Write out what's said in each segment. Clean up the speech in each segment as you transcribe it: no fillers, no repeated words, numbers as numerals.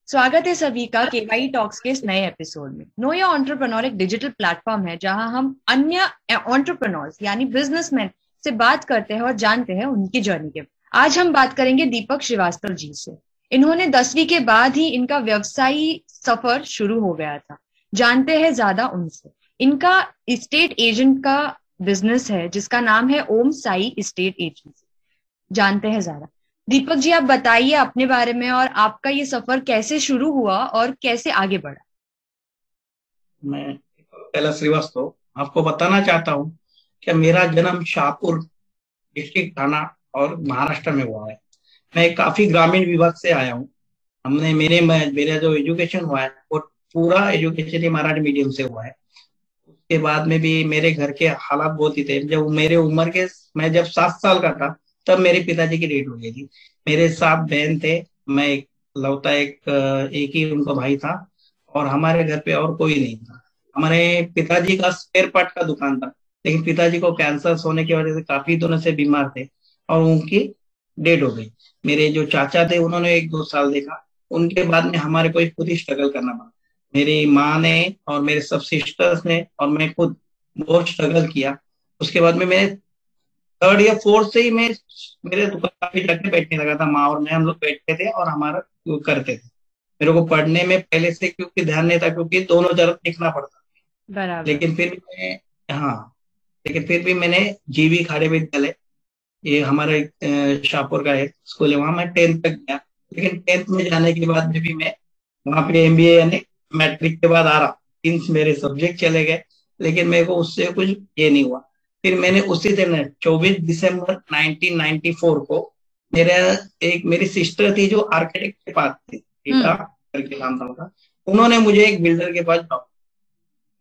स्वागत है सभी का केवाई टॉक्स के इस नए एपिसोड में। नो योर एंटरप्रेन्योर एक डिजिटल प्लेटफॉर्म है जहां हम अन्य एंटरप्रेन्योर्स यानी बिजनेसमैन से बात करते हैं और जानते हैं उनकी जर्नी के। आज हम बात करेंगे दीपक श्रीवास्तव जी से। इन्होंने 10वीं के बाद ही इनका व्यवसायी सफर शुरू हो गया था। जानते हैं ज्यादा उनसे। इनका स्टेट एजेंट का बिजनेस है जिसका नाम है ओम साई स्टेट एजेंसी। जानते हैं ज्यादा। दीपक जी, आप बताइए अपने बारे में और आपका ये सफर कैसे शुरू हुआ और कैसे आगे बढ़ा। मैं कैलाश श्रीवास्तव आपको बताना चाहता हूँ कि मेरा जन्म शाहपुर डिस्ट्रिक्ट थाना और महाराष्ट्र में हुआ है। मैं काफी ग्रामीण विभाग से आया हूँ। हमने मेरा जो एजुकेशन हुआ है वो पूरा एजुकेशन ही मराठी मीडियम से हुआ है। उसके बाद में भी मेरे घर के हालात बहुत ही थे। जब मेरे उम्र के मैं जब 7 साल का था तब मेरे पिताजी की डेथ हो गई थी। मेरे 7 बहन थे। मैं लौता एक ही उनका भाई था और हमारे घर पे और कोई नहीं था। हमारे पिताजी का स्पेयर पार्ट का दुकान था, लेकिन पिताजी को कैंसर होने की वजह से काफी दिनों से बीमार थे और उनकी डेथ हो गई। मेरे जो चाचा थे उन्होंने 1-2 साल देखा। उनके बाद में हमारे को खुद ही स्ट्रगल करना पड़ा। मेरी माँ ने और मेरे सब सिस्टर्स ने और मैं खुद बहुत स्ट्रगल किया। उसके बाद में मैंने थर्ड या फोर्थ से ही मैं मेरे दुकान पे जाके बैठने लगा था। माँ और मैं हम लोग बैठते थे और हमारा वो करते थे। मेरे को पढ़ने में पहले से क्योंकि ध्यान नहीं था, क्योंकि दोनों तरफ देखना पड़ता। बराबर। लेकिन फिर भी मैं हाँ लेकिन फिर भी मैंने जीवी खाड़े विद्यालय, ये हमारे शाहपुर का एक स्कूल है, वहां मैं 10th तक गया। लेकिन 10th में जाने के बाद में भी मैं वहां पे एमबीए यानी मैट्रिक के बाद आ रहा 3 मेरे सब्जेक्ट चले गए, लेकिन मेरे को उससे कुछ ये नहीं हुआ। फिर मैंने उसी दिन 24 दिसंबर 1994 को मेरा एक मेरी सिस्टर थी जो आर्किटेक्ट के पास थी, गीता हम्म। करके नाम था उनका। उन्होंने मुझे एक बिल्डर के पास जॉब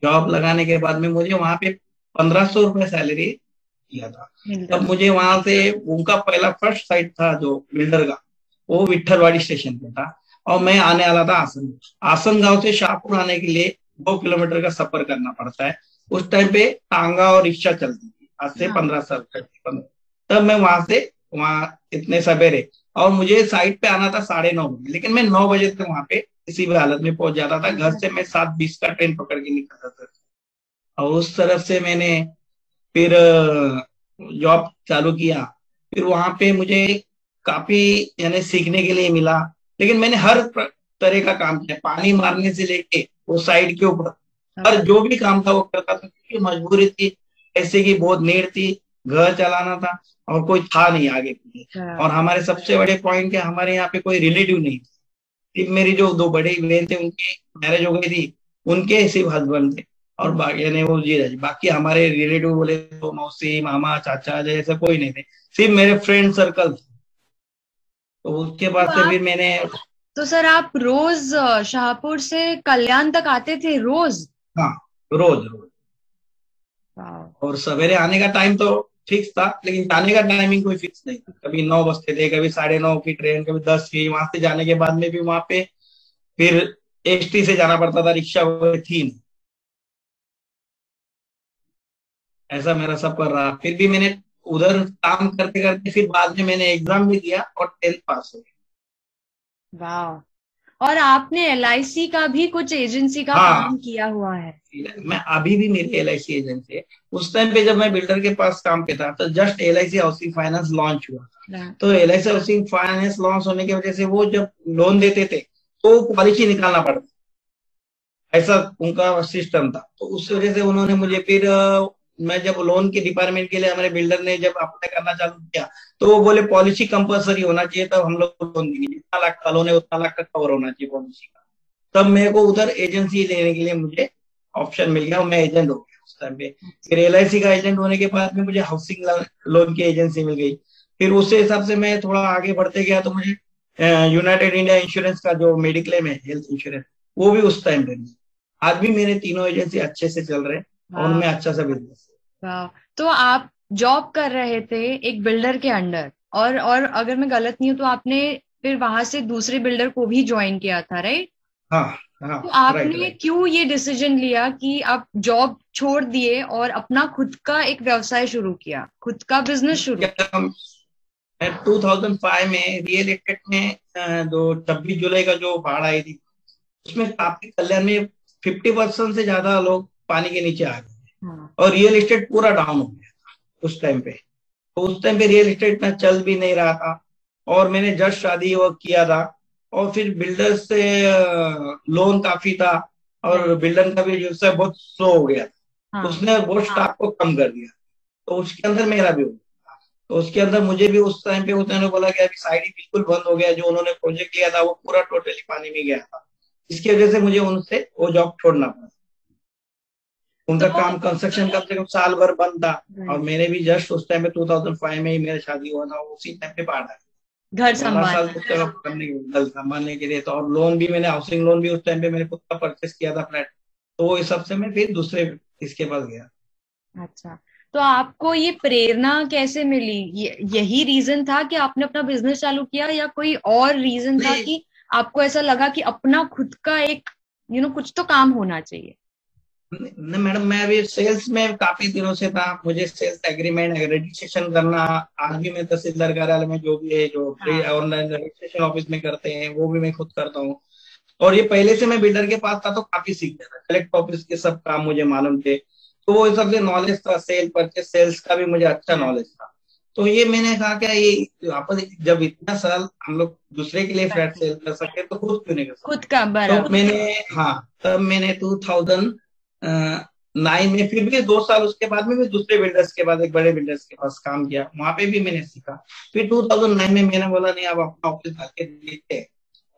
जॉब लगाने के बाद में मुझे वहां पे 1500 रुपये सैलरी दिया था। मिलता तब था। मुझे वहां से उनका पहला फर्स्ट साइट था जो बिल्डर का, वो विट्ठलवाड़ी स्टेशन पे था और मैं आने वाला था आसन। आसन गांव से शाहपुर आने के लिए 2 किलोमीटर का सफर करना पड़ता है। उस टाइम पे टांगा और रिक्शा चलती थी, आज से हाँ। 15 साल पहले। तब मैं वहां इतने सवेरे, और मुझे साइट पे आना था 9:30 बजे, लेकिन मैं 9 बजे तक वहां पे किसी भी हालत में पहुंच जाता था। घर से मैं 7:20 का ट्रेन पकड़ के निकलता था। और उस तरफ से मैंने फिर जॉब चालू किया। फिर वहां पे मुझे काफी यानी सीखने के लिए मिला। लेकिन मैंने हर तरह का काम किया, पानी मारने से लेके वो साइड के ऊपर हर जो भी काम था वो करता था, क्योंकि मजबूरी थी, पैसे की बहुत नीड थी, घर चलाना था और कोई था नहीं आगे के लिए। और बराबर। हमारे सबसे बड़े पॉइंट के हमारे यहाँ पे कोई रिलेटिव नहीं थे। सिर्फ मेरी जो 2 बड़ी बहन थे उनकी मैरिज हो गई थी, उनके सिर्फ हस्बैंड थे और बाकी यानी वो जी रहे। बाकी हमारे रिलेटिव बोले तो मौसी मामा चाचा जैसे कोई नहीं थे, सिर्फ मेरे फ्रेंड सर्कल। तो उसके तो बाद से आप फिर मैंने तो सर आप रोज शाहपुर से कल्याण तक आते थे रोज? हाँ, रोज रोज। वाह। और सवेरे आने का टाइम तो फिक्स था, लेकिन जाने का टाइमिंग कोई फिक्स नहीं था। कभी 9 बजते थे, कभी 9:30 की ट्रेन, कभी 10 की। वहां से जाने के बाद में भी वहां पे फिर एसटी से जाना पड़ता था, रिक्शा वगैरह थी नहीं। ऐसा मेरा सफर रहा। फिर भी मैंने उधर काम करते करते फिर बाद में मैंने एग्जाम भी दिया और 10th पास हो वाह। और आपने एलआईसी का भी कुछ एजेंसी का गया। हाँ, काम किया हुआ है? मैं अभी भी मेरी एलआईसी एजेंट है। उस टाइम पे जब मैं बिल्डर के पास काम पे था तो just LIC housing finance launch हुआ था। तो एलआईसी हाउसिंग फाइनेंस लॉन्च होने की वजह से वो जब लोन देते थे तो पॉलिसी निकालना पड़ता, ऐसा उनका सिस्टम था। तो उस वजह से उन्होंने मुझे फिर मैं जब लोन के डिपार्टमेंट के लिए हमारे बिल्डर ने जब अप्लाई करना चालू किया तो वो बोले पॉलिसी कंपलसरी होना चाहिए, तब हम लोग लोन देंगे। जितना लाख का लोन है उतना लाख का कवर होना चाहिए पॉलिसी का। तब मेरे को उधर एजेंसी लेने के लिए मुझे ऑप्शन मिल गया और मैं एजेंट हो गया उस टाइम पे। फिर एलआईसी का एजेंट होने के बाद में मुझे हाउसिंग लोन की एजेंसी मिल गई। फिर उस हिसाब से मैं थोड़ा आगे बढ़ते गया तो मुझे यूनाइटेड इंडिया इंश्योरेंस का जो मेडिक्लेम है, हेल्थ इंश्योरेंस, वो भी उस टाइम पे मिला। आज भी मेरे तीनों एजेंसी अच्छे से चल रहे हैं और वाह। उनमें अच्छा सा बिजनेस वाह। तो आप जॉब कर रहे थे एक बिल्डर के अंडर, और अगर मैं गलत नहीं हूँ तो आपने फिर वहां से दूसरे बिल्डर को भी ज्वाइन किया था, राइट? है। हाँ हाँ, तो राइट आपने राइट। क्यों ये डिसीजन लिया कि आप जॉब छोड़ दिए और अपना खुद का एक व्यवसाय शुरू किया, खुद का बिजनेस शुरू? मैं 2005 में रियल एस्टेट में जो 26 जुलाई का जो बाढ़ आई थी, उसमें काफी कल्याण में 50% से ज्यादा लोग पानी के नीचे आ गए हाँ। और रियल एस्टेट पूरा डाउन हो गया था उस टाइम पे। तो उस टाइम पे रियल एस्टेट में चल भी नहीं रहा था और मैंने जस्ट शादी वो किया था और फिर बिल्डर से लोन काफी था और बिल्डर का भी व्यवसाय बहुत स्लो हो गया था। हाँ। उसने वो स्टाफ को कम कर दिया, तो उसके अंदर मेरा भी हुआ। तो उसके अंदर मुझे भी उस टाइम पे उन्होंने बोला कि अभी साइड ही बिल्कुल बंद हो गया, जो उन्होंने प्रोजेक्ट लिया था वो पूरा टोटली पानी में गया था। इसकी वजह से मुझे उनसे वो जॉब छोड़ना पड़ा। उनका तो काम कंस्ट्रक्शन कम से कम साल भर बंद था और मैंने भी जस्ट उस टाइम पे 2005 में ही मेरा शादी हुआ था, उसी टाइम पे बाढ़ आई। घर 12 साल संभालना। तक करने संभालने के लिए तो, और लोन भी मैंने हाउसिंग लोन भी उस टाइम पे मैंने खुद का परचेस किया था फ्लैट। तो इस हिसाब से मैं फिर दूसरे इसके पास गया। अच्छा, तो आपको ये प्रेरणा कैसे मिली? यही रीजन था कि आपने अपना बिजनेस चालू किया या कोई और रीजन था कि आपको ऐसा लगा कि अपना खुद का एक कुछ तो काम होना चाहिए? नहीं मैडम, मैं अभी सेल्स में काफी दिनों से था। मुझे सेल्स एग्रीमेंट रजिस्ट्रेशन करना, आज भी मैं तहसीलदार कार्यालय में जो भी है, जो ऑनलाइन रजिस्ट्रेशन ऑफिस में करते हैं, वो भी मैं खुद करता हूँ। और ये पहले से मैं बिल्डर के पास था तो काफी सीख गया था। कलेक्ट ऑफिस के सब काम मुझे मालूम थे, तो वो सबसे नॉलेज था। सेल परचेस सेल्स का भी मुझे अच्छा नॉलेज था। तो ये मैंने कहा क्या, ये आपस जब इतना साल हम लोग दूसरे के लिए फ्लैट सेल कर सकते तो खुद क्यों नहीं कर सकते? खुद का तो बराबर। मैंने, हाँ, तब मैंने 2009 में फिर भी 2 साल उसके बाद में भी दूसरे बिल्डर्स के पास, एक बड़े बिल्डर्स के पास काम किया, वहां पे भी मैंने सीखा। फिर 2009 में मैंने बोला नहीं, अब अपना ऑफिस आके देखते हैं।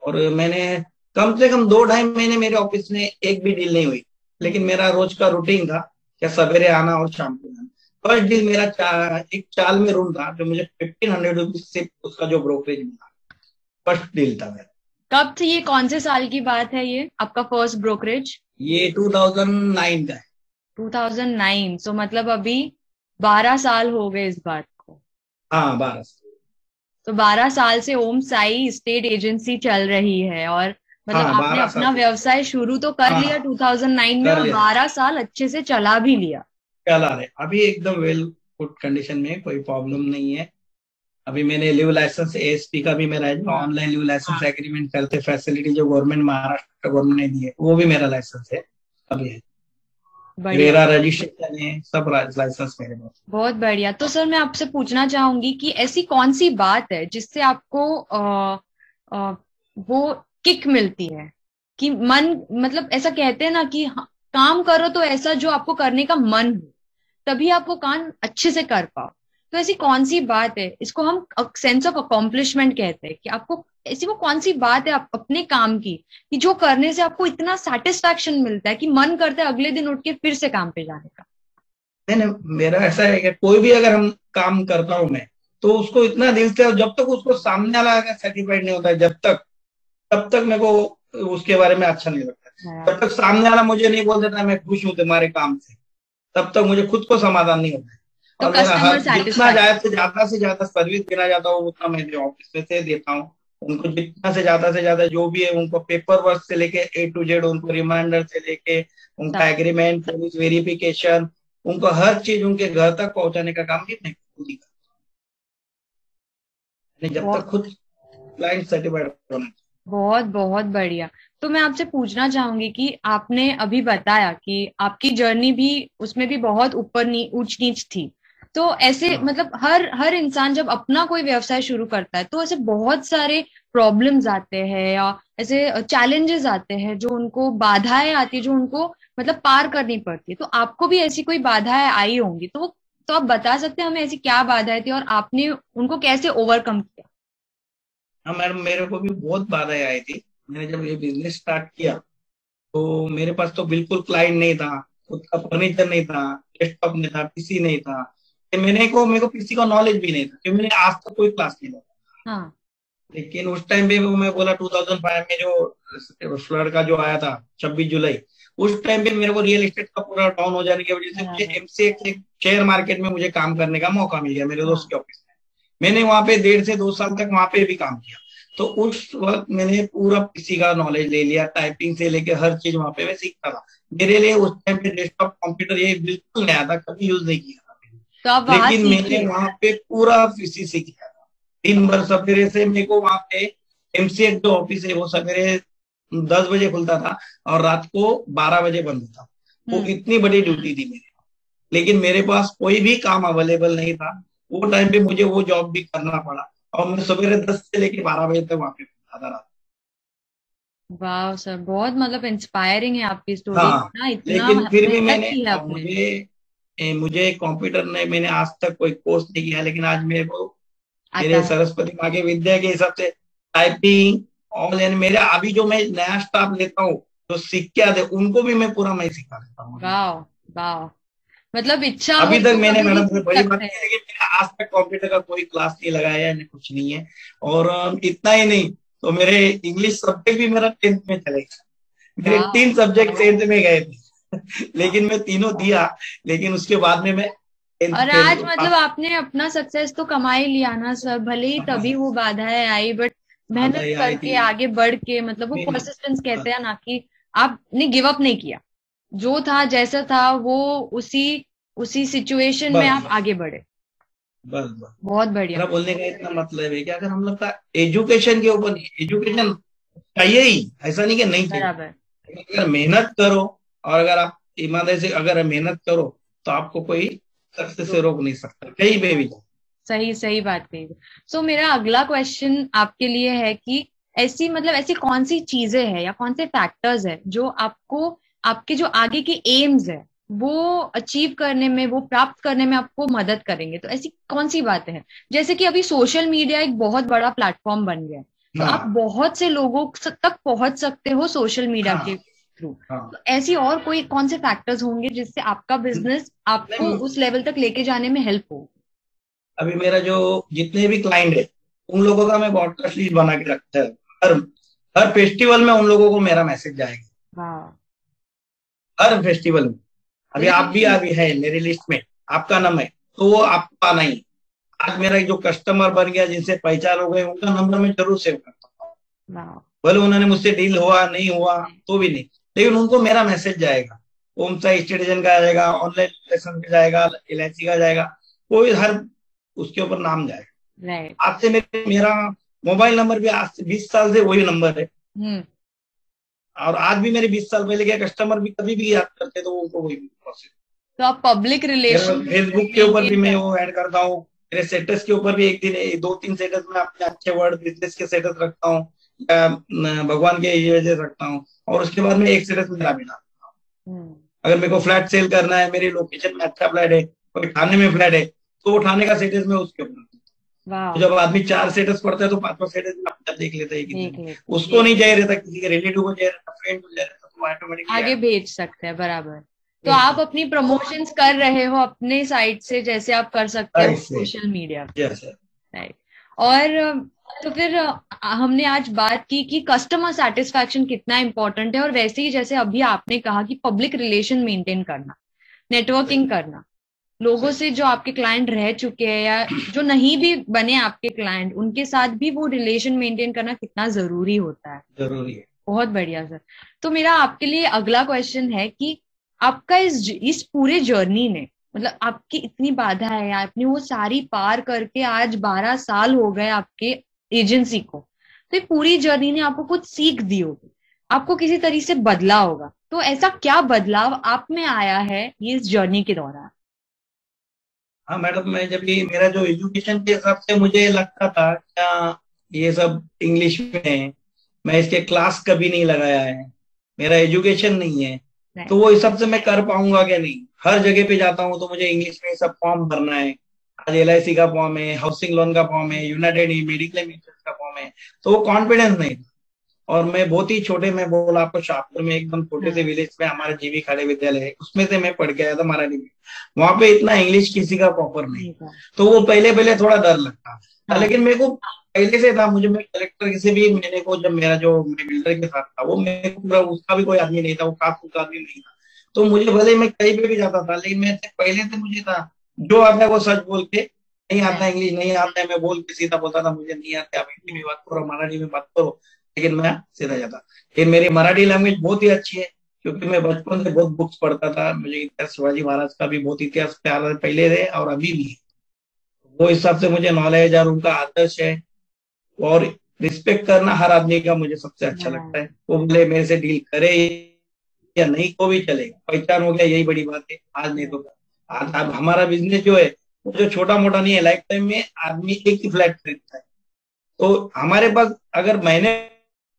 और मैंने कम से कम 2-2.5 महीने मेरे ऑफिस में एक भी डील नहीं हुई, लेकिन मेरा रोज का रूटीन था क्या सवेरे आना और शाम को आना। फर्स्ट डील मेरा एक चाल में रूम था, जो मुझे 1500 रुपीज सिर्फ उसका जो ब्रोकरेज मिला, फर्स्ट डील था मेरा। कब थी ये? कौन से साल की बात है ये आपका फर्स्ट ब्रोकरेज? ये 2009 का है। 2009, सो मतलब अभी 12 साल हो गए इस बात को। हाँ, 12 साल। तो 12 साल से ओम साई स्टेट एजेंसी चल रही है और मतलब हाँ, आपने 12 अपना साल। व्यवसाय शुरू तो कर हाँ, लिया 2009 में कर और लिया, 12 साल अच्छे से चला भी लिया। चला रहे अभी एकदम वेल गुड कंडीशन में, कोई प्रॉब्लम नहीं है। अभी मैंने लिव लाइसेंस एएसपी का भी मेरा है, जो ऑनलाइन लिव लाइसेंस एग्रीमेंट करते फैसिलिटी जो गवर्नमेंट महाराष्ट्र गवर्नमेंट ने दी है, वो भी मेरा लाइसेंस है अभी है। मेरा रजिस्ट्रेशन है, सब लाइसेंस मेरे पास। बहुत बढ़िया। तो सर मैं आपसे पूछना चाहूंगी कि ऐसी कौन सी बात है जिससे आपको वो किक मिलती है कि मन, मतलब ऐसा कहते हैं ना कि काम करो तो ऐसा जो आपको करने का मन हो, तभी आप वो काम अच्छे से कर पाओ। तो ऐसी कौन सी बात है, इसको हम सेंस ऑफ अकॉम्प्लिशमेंट कहते हैं, कि आपको ऐसी वो कौन सी बात है आप अपने काम की कि जो करने से आपको इतना सेटिस्फैक्शन मिलता है कि मन करता है अगले दिन उठ के फिर से काम पे जाने का? नहीं, मेरा ऐसा है कि कोई भी अगर हम काम करता हूँ मैं, तो उसको इतना दिल से, जब तक उसको सामने वाला अगर सेटिस्फाइड नहीं होता है तब तक मेरे को उसके बारे में अच्छा नहीं लगता। जब तक सामने वाला मुझे नहीं बोल देता मैं खुश हूँ तुम्हारे काम से, तब तक मुझे खुद को समाधान नहीं होता है। तो और मेरा कस्टमर जितना से ज्यादा सर्विस देना चाहता हूँ उतना मैं ऑफिस में से देता हूँ उनको। जितना से ज्यादा जो भी है उनको पेपर वर्क से लेके A to Z, उनको रिमाइंडर से लेके उनका एग्रीमेंट, पुलिस वेरिफिकेशन, उनको हर चीज उनके घर तक पहुंचाने का काम भी मैं खुद ही करता, जब तक खुद क्लाइंट सर्टिफाइड होना। बहुत बहुत बढ़िया। तो मैं आपसे पूछना चाहूंगी कि आपने अभी बताया कि आपकी जर्नी भी, उसमें भी बहुत ऊपर ऊंच नीच थी। तो ऐसे मतलब हर इंसान जब अपना कोई व्यवसाय शुरू करता है तो ऐसे बहुत सारे प्रॉब्लम्स आते हैं या ऐसे चैलेंजेस आते हैं, जो उनको बाधाएं आती है, जो उनको मतलब पार करनी पड़ती है। तो आपको भी ऐसी कोई बाधाएं आई होंगी, तो आप बता सकते हैं हमें ऐसी क्या बाधाएं थी और आपने उनको कैसे ओवरकम किया? हाँ मैडम, मेरे को भी बहुत बाधाएं आई थी। मैंने जब ये बिजनेस स्टार्ट किया तो मेरे पास तो बिल्कुल क्लाइंट नहीं था, खुद का फर्नीचर नहीं था, डेस्कटॉप नहीं था, पीसी नहीं था। मेरे को पीसी का नॉलेज भी नहीं था क्योंकि मैंने आज तक कोई क्लास नहीं लिया। हाँ। लेकिन उस टाइम पे मैं बोला 2005 में जो फ्लड का जो आया था 26 जुलाई, उस टाइम पे मेरे को रियल एस्टेट का पूरा डाउन हो जाने की वजह से मुझे एमसीए शेयर मार्केट में मुझे काम करने का मौका मिल गया मेरे दोस्त के ऑफिस में। मैंने वहां पे 1.5 से 2 साल तक वहां पे भी काम किया। तो उस वक्त मैंने पूरा पीसी का नॉलेज ले लिया, टाइपिंग से लेके हर चीज वहां पे मैं सीखता था। मेरे लिए उस टाइम पे डेस्कटॉप कंप्यूटर ये बिल्कुल नया था, कभी यूज नहीं किया था। तो आप लेकिन मैंने वहां पे पूरा पीसी सीख लिया था। दिन भर सवेरे से मेरे को वहां पे एमसीएच जो ऑफिस है वो सवेरे 10 बजे खुलता था और रात को 12 बजे बंद होता। वो इतनी बड़ी ड्यूटी थी मेरी, लेकिन मेरे पास कोई भी काम अवेलेबल नहीं था। वो टाइम पे मुझे वो जॉब भी करना पड़ा और मैं सवेरे 10 से लेके 12 बजे तक वहां पे आता रहा। वाह सर, बहुत मतलब इंस्पायरिंग है आपकी स्टोरी हाँ, ना, इतना लेकिन फिर भी मेहनत मैंने, की है अब आपने। मुझे कंप्यूटर ने, मैंने आज तक कोई कोर्स नहीं किया, लेकिन आज मेरे को आता मेरे है। सरस्वती माँ के विद्या के हिसाब से टाइपिंग और यानी मेरे अभी जो मैं नया स्टाफ लेता हूँ जो सीख के आते उनको भी मैं पूरा मैं सिखा देता हूँ। वाह वाह, मतलब इच्छा हो अभी तक तो मैंने, कभी भी मैडम सीख बड़ी बात सकते नहीं हैं। है, लेकिन मैंने आज तक कंप्यूटर का कोई क्लास नहीं लगाया है, कुछ नहीं है। और इतना ही नहीं, तो मेरे इंग्लिश सब्जेक्ट भी मेरा 10th में चलेगा। मेरे वाह 3 सब्जेक्ट 10th में गए थे लेकिन मैं तीनों दिया, लेकिन उसके बाद में मैं 10th और फेल आज मतलब पास। आपने अपना सक्सेस तो कमा ही लिया ना सर, भले ही तभी वो बाधाएं आई, बट बाधा मेहनत ये आई थी। करके आगे बढ़ के, मतलब वो मैं- परसिस्टेंस कहते हैं ना, कि आपने गिव अप नहीं किया, जो था जैसा था वो उसी उसी सिचुएशन में बस आप बस आगे बढ़े। बस बस बहुत बढ़िया। मेरा बोलने का इतना मतलब है कि अगर हम लोग का एजुकेशन के ऊपर, एजुकेशन चाहिए ही, ऐसा नहीं कि नहीं चाहिए, बराबर। अगर मेहनत करो और अगर आप ईमानदारी से अगर मेहनत करो तो आपको कोई सक्सेस से रोक नहीं सकता कहीं पे भी जाओ। सही सही बात कही। सो मेरा अगला क्वेश्चन आपके लिए है कि ऐसी मतलब ऐसी कौन सी चीजें हैं या कौन से फैक्टर्स है जो आपको आपके जो आगे के एम्स है वो अचीव करने में, वो प्राप्त करने में आपको मदद करेंगे? तो ऐसी कौन सी बातें हैं? जैसे कि अभी सोशल मीडिया एक बहुत बड़ा प्लेटफॉर्म बन गया है, तो आप हाँ बहुत से लोगों तक पहुंच सकते हो सोशल मीडिया हाँ के थ्रू। हाँ। तो ऐसी और कोई कौन से फैक्टर्स होंगे जिससे आपका बिजनेस आपको नहीं, उस लेवल तक लेके जाने में हेल्प हो? अभी मेरा जो जितने भी क्लाइंट है उन लोगों का मैं ब्रॉडकास्ट लिस्ट बना के रखता है। हर हर फेस्टिवल में उन लोगों को मेरा मैसेज जाएगा, वाह। हर फेस्टिवल में। अभी आप भी रिलेशन। अभी है मेरी लिस्ट में, आपका नाम है, तो वो आपको आना ही। आज मेरा जो कस्टमर बन गया जिनसे पहचान हो गई उनका नंबर मैं जरूर सेव करता हूँ। वाह। भले उन्होंने मुझसे डील हुआ नहीं हुआ तो भी नहीं, लेकिन उनको मेरा मैसेज जाएगा। होम साइज सिटीजन का जाएगा, ऑनलाइन लेसन का जाएगा, एलआईसी का जाएगा, कोई हर उसके ऊपर नाम जाएगा। राइट। आज से मेरा मोबाइल नंबर भी आज से 20 साल से वही नंबर है। हम्म। और आज भी मेरे 20 साल पहले के कस्टमर भी कभी भी याद करते तो उनको वही process। तो आप पब्लिक रिलेशन फेसबुक के ऊपर भी मेंटेन मैं कर। वो ऐड करता हूँ। मेरे स्टेटस के ऊपर भी एक दिन 2-3 स्टेटस में अपने अच्छे वर्ड बिजनेस के स्टेटस रखता हूँ या भगवान के ये रखता हूँ। और उसके बाद में एक स्टेटस मेरा भी डालता हूँ। हम्म। अगर मेरे को फ्लैट सेल करना है, मेरी लोकेशन में अच्छा फ्लैट है, कोई थाने में फ्लैट है, तो वो थाने का स्टेटस में उसके ऊपर। तो वाह। जब आदमी 4 स्टेटस पढ़ता है तो 5वां स्टेटस में अपना देख लेता है कि देख नहीं। लेते हैं, उसको ये नहीं चाहिए रहता, किसी के रिलेटिव को चाहिए रहता, फ्रेंड को चाहिए रहता, तो ऑटोमेटिकली आगे भेज सकते हैं। बराबर। तो आप अपनी प्रमोशंस कर रहे हो अपने साइट से, जैसे आप कर सकते हो ऐसे। सोशल मीडिया पे। Yes sir. राइट। और तो फिर हमने आज बात की कि कस्टमर सेटिस्फैक्शन कितना इंपॉर्टेंट है, और वैसे ही जैसे अभी आपने कहा कि पब्लिक रिलेशन मेंटेन करना, नेटवर्किंग करना, लोगों से जो आपके क्लाइंट रह चुके हैं या जो नहीं भी बने आपके क्लाइंट, उनके साथ भी वो रिलेशन मेंटेन करना कितना जरूरी होता है। जरूरी है। बहुत बढ़िया सर। तो मेरा आपके लिए अगला क्वेश्चन है कि आपका इस पूरे जर्नी ने, मतलब आपकी इतनी बाधा है, आपने वो सारी पार करके आज 12 साल हो गए आपके एजेंसी को, तो ये पूरी जर्नी ने आपको कुछ सीख दी होगी, आपको किसी तरीके से बदला होगा। तो ऐसा क्या बदलाव आप में आया है ये इस जर्नी के दौरान? हाँ मैडम, मैं जब ये मेरा जो एजुकेशन के हिसाब से मुझे लगता था क्या ये सब इंग्लिश में है, मैं इसके क्लास कभी नहीं लगाया है, मेरा एजुकेशन नहीं है, तो वो हिसाब से मैं कर पाऊंगा क्या नहीं। हर जगह पे जाता हूँ तो मुझे इंग्लिश में सब फॉर्म भरना है। आज एलआईसी का फॉर्म है, हाउसिंग लोन का फॉर्म है, यूनाइटेड मेडिक्लेम इंश्योरेंस का फॉर्म है, तो वो कॉन्फिडेंस नहीं था। और मैं बहुत ही छोटे में बोला आपको, शाहपुर में एकदम छोटे से विलेज में हमारा जीवी खाड़ी विद्यालय है, उसमें से मैं पढ़ के आया था मराठी में। वहां पे इतना इंग्लिश किसी का प्रॉपर नहीं, तो वो पहले पहले थोड़ा डर लगता था। लेकिन मेरे को पहले से था, मुझे मैं कलेक्टर से भी मेरे को, जब मेरा जो बिल्डर के साथ था वो मेरे को पूरा, उसका भी कोई आदमी नहीं था, वो खास उसका आदमी नहीं था, तो मुझे भले मैं कहीं पे भी जाता था, लेकिन मैं पहले से मुझे था जो आता है वो सच बोल के, नहीं आता इंग्लिश नहीं आता है मैं बोल के सीधा बोलता था मुझे नहीं आता, आप हिंदी में बात करो मराठी में बात करो, लेकिन मैं सीधा जाता। लेकिन मेरी मराठी लैंग्वेज बहुत ही अच्छी है, क्योंकि मैं बचपन से बहुत बुक्स पढ़ता था। मुझे इतिहास शिवाजी महाराज का भी बहुत इतिहास प्यार पहले है और अभी भी है, वो हिसाब से मुझे नॉलेज और उनका आदर्श है, और रिस्पेक्ट करना हर आदमी का मुझे सबसे अच्छा लगता है। वो बोले मेरे से डील करे या नहीं को भी चलेगा, पहचान हो गया, यही बड़ी बात है। आज नहीं तो आज अब हमारा बिजनेस जो है वो जो छोटा मोटा नहीं है, लाइफ टाइम में आदमी एक ही फ्लैट खरीदता है। तो हमारे पास अगर महीने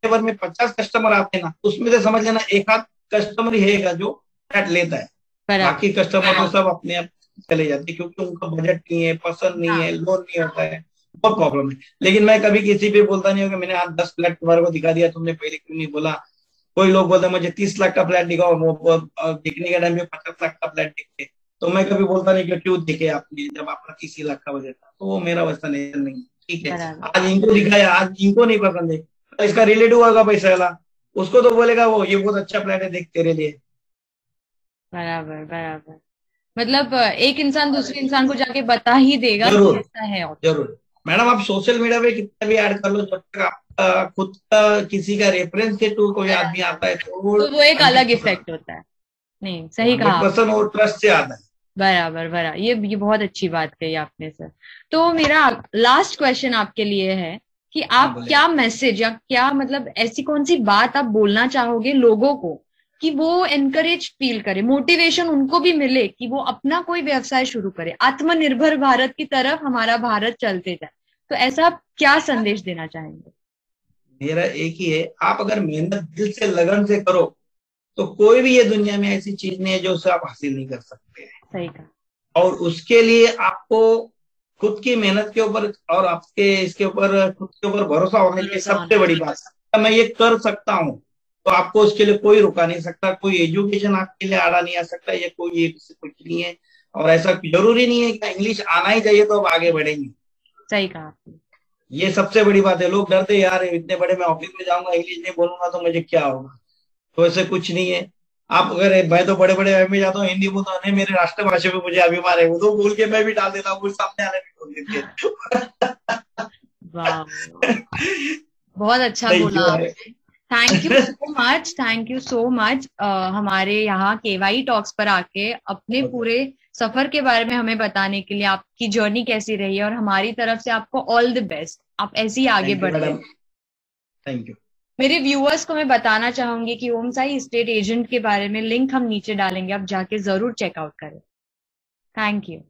भर में 50 कस्टमर आते हैं ना, उसमें से समझ लेना एक आध कस्टमर ही है जो फ्लैट लेता है, बाकी कस्टमर तो सब अपने आप चले जाते हैं, क्योंकि उनका बजट नहीं है, पसंद नहीं है, लोन नहीं होता है, बहुत प्रॉब्लम है। लेकिन मैं कभी किसी पे बोलता नहीं हूँ कि मैंने आज 10 फ्लैट तुम्हारे को दिखा दिया, तुमने पहले क्यों नहीं बोला। कोई लोग बोलते हैं मुझे 30 लाख का फ्लैट दिखाओ, वो दिखने के टाइम में 50 लाख का फ्लैट दिखे, तो मैं कभी बोलता नहीं कि क्यों दिखे आपने, जब आपका 30 लाख का बजट था। तो वो मेरा वैसा नेचर नहीं, ठीक है। आज इनको दिखाया, आज इनको नहीं पसंद है, तो इसका रिलेटिव होगा पैसा वाला, उसको तो बोलेगा वो ये बहुत अच्छा फ्लैट है, देख तेरे लिए। बराबर बराबर। मतलब एक इंसान दूसरे इंसान को जाके बता ही देगा कि ऐसा है। जरूर मैडम, आप सोशल मीडिया पे कितना भी ऐड कर लो, जब तक आपका खुद का किसी का रेफरेंस के टू कोई आदमी आता है तो वो एक अलग इफेक्ट होता है। नहीं, सही कहा, 100% और ट्रस्ट से आता है। बराबर बराबर, ये बहुत अच्छी बात कही आपने सर। तो मेरा लास्ट क्वेश्चन आपके लिए है कि आप क्या मैसेज या क्या मतलब ऐसी कौन सी बात आप बोलना चाहोगे लोगों को कि वो एनकरेज फील करे, मोटिवेशन उनको भी मिले कि वो अपना कोई व्यवसाय शुरू करे, आत्मनिर्भर भारत की तरफ हमारा भारत चलते जाए। तो ऐसा आप क्या संदेश देना चाहेंगे? मेरा एक ही है, आप अगर मेहनत दिल से लगन से करो तो कोई भी ये दुनिया में ऐसी चीज नहीं है जो उसे आप हासिल नहीं कर सकते हैं। सही कहा। और उसके लिए आपको खुद की मेहनत के ऊपर और आपके इसके ऊपर खुद के ऊपर भरोसा होने की सबसे बड़ी बात है। मैं ये कर सकता हूँ, तो आपको उसके लिए कोई रुका नहीं सकता, कोई एजुकेशन आपके लिए आड़ा नहीं आ सकता, ये कोई कुछ नहीं है। और ऐसा जरूरी नहीं है कि इंग्लिश आना ही चाहिए तो अब आगे बढ़ेंगे। सही कहा, ये सबसे बड़ी बात है। लोग डरते यार इतने बड़े मैं ऑफिस में जाऊंगा, इंग्लिश नहीं बोलूंगा तो मुझे क्या होगा। तो ऐसे कुछ नहीं है। आप अगर मैं तो बड़े बड़े में जाता हूँ, हिंदी बोलता हूँ, मेरे राष्ट्रभाषा पे मुझे अभिमान है, वो तो बोल के मैं भी डाल देता हूँ, सामने वाले भी बोल देते। बहुत अच्छा बोला आपने। Thank you so much, thank you so much हमारे यहाँ केवाई टॉक्स पर आके अपने पूरे सफर के बारे में हमें बताने के लिए, आपकी जर्नी कैसी रही है, और हमारी तरफ से आपको ऑल द बेस्ट, आप ऐसे ही आगे बढ़े। Thank you. मेरे व्यूअर्स को मैं बताना चाहूंगी कि ओम साई एस्टेट एजेंट के बारे में लिंक हम नीचे डालेंगे, आप जाके जरूर चेकआउट करें। Thank you.